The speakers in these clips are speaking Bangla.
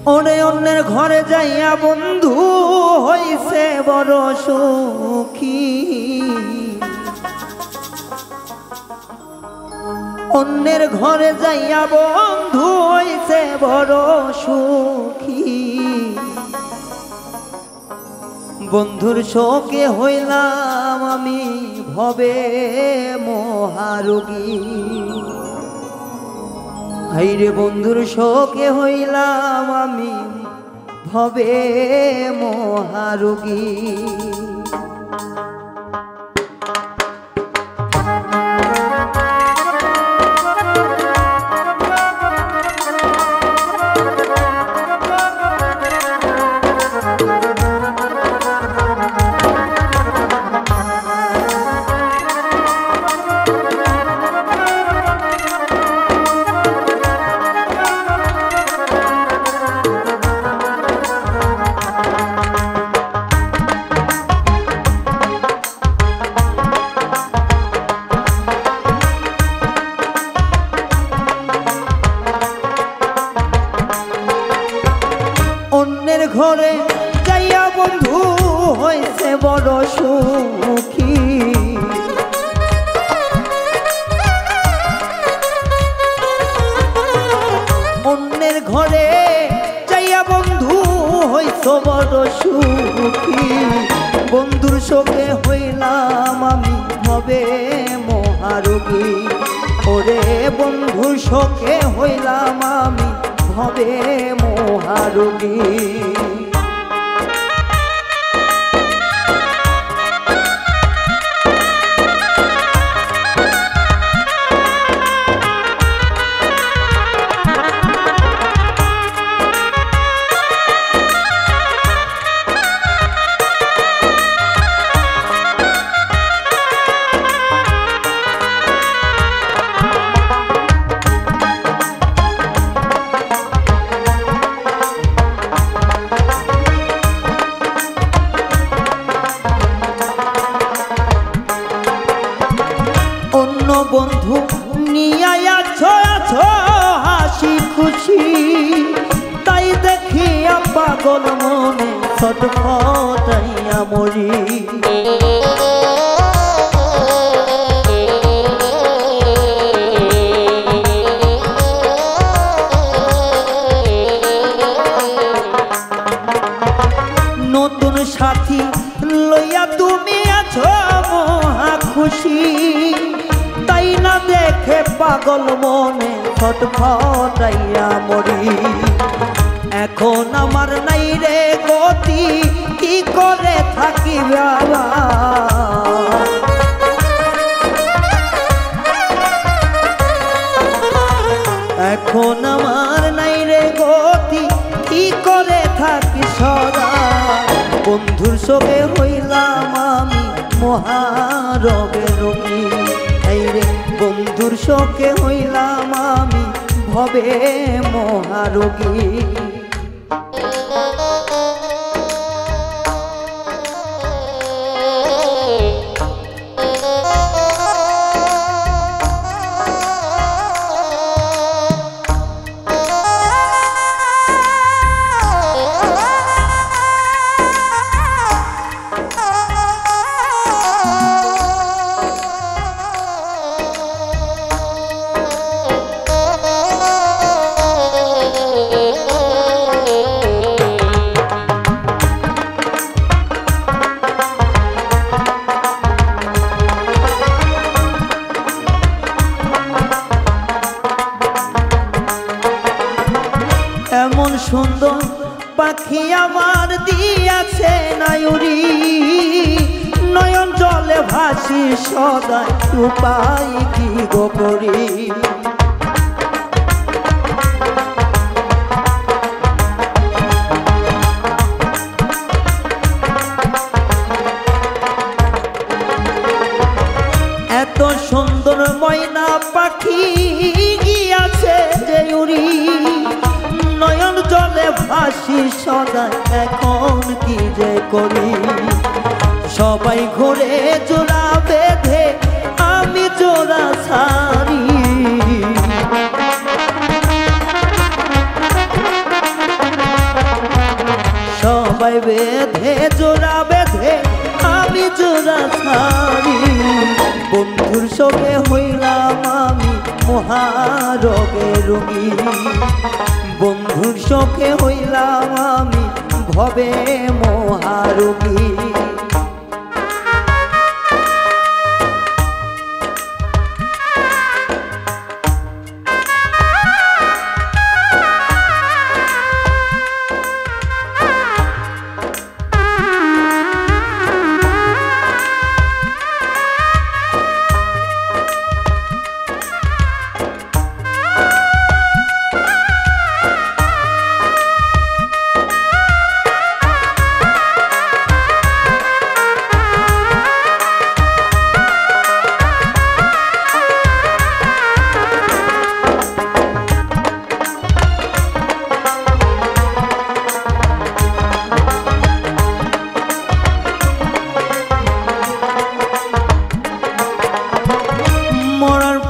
ওরে অন্যের ঘরে যাইয়া বন্ধু হইছে বড় সুখী, অন্যের ঘরে যাইয়া বন্ধু হইছে বড় সুখী। বন্ধুর শোকে হইলাম আমি ভবে মহারোগী, হাইরে বন্ধুর শোকে হইলাম আমি ভবে মহারোগী। অন্যের ঘরে যাইয়া বন্ধু হইছে বড় সুখী, অন্যের ঘরে যাইয়া বন্ধু হইছে বড় সুখী। বন্ধুর শোকে হইলাম আমি ভবে মহারোগী, ওরে বন্ধুর শোকে হইলাম আমি ভবে মহারোগী। বন্ধু নিয়া আছো আছো হাসি খুশি, তাই দেখিয়া পাগল মনে ছটফটাইয়া মরি। নতুন সাথী লইয়া তুমি আছো মহা খুশি, তাই না দেখে পাগল মনে ছটফটাইয়া মরি। এখন আমার নাই রে গতি, কি করে থাকি বাবা, এখন আমার নাই রে গতি, কি করে থাকি সদা। বন্ধুর শোকে হইলাম আমি মহারোগে রোগী, রে বন্ধুর শোকে হইলাম আমি ভবে মহারোগী। এমন সুন্দর পাখি আমার দিয়াছে নায়ুরি, নয়ন জলে ভাসি সদা, উপায় কি গো করি। এত সুন্দর ময়না পাখি গিয়াছে যে উড়ি, নয়ন জলে ভাসি সদা, এখন কি যে করি। সবাই ঘুরে জোড়া বেঁধে, আমি জোড়া ছাড়ি। গলায় বেঁধে জোড়া বেঁধে আমি জোড়া ছাড়ি। বন্ধুর শোকে হইলাম আমি মহারোগে রোগী, বন্ধুর শোকে হইলাম আমি ভবে মহারোগী।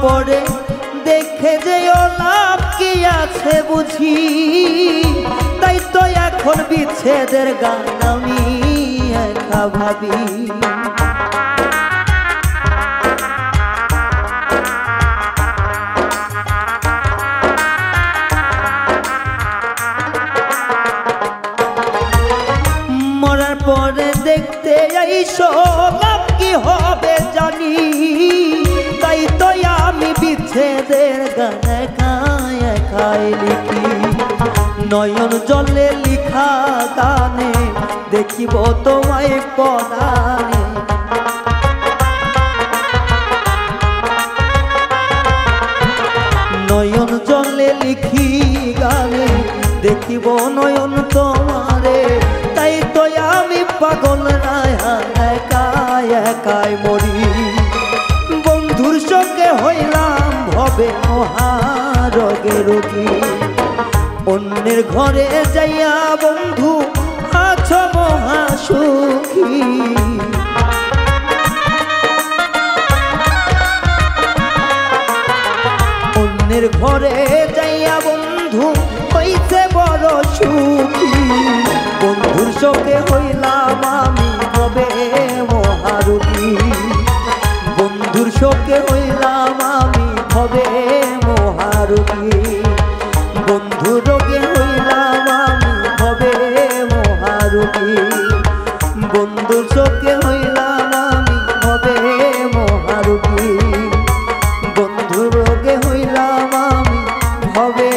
পরে দেখে যে লাভ কি আছে বুঝি, তাই তো এখন বিচ্ছেদের গান আমি একা ভাবি। মরার পরে দেখতে আইসো লাভ কি হবে জানি, তাই তো আমি বিচ্ছেদের গান একাই একাই লিখি। নয়ন জলে লিখা গানে দেখিব তোমায় পরাণে, নয়ন জলে লিখি গানে দেখিব নয়ন তোমারে। তাই তো আমি পাগল রায়া একাই একাই মরি। বন্ধুর সঙ্গে হইলাম ভবে মহারোগে রোগী, অন্যের ঘরে যাইয়া বন্ধু আছো মহাসুখী। অন্যের ঘরে যাইয়া বন্ধু হইছে বড় সুখী। বন্ধুর সঙ্গে হইলাম আমি ভবে মহারোগী, বন্ধুর শোকে হইলাম আমি ভবে মহারোগী। বন্ধু রোগে হইলাম আমি ভবে মহারোগী, বন্ধুর শোকে হইলাম আমি ভবে মহারোগী। বন্ধু রোগে হইলাম আমি ভবে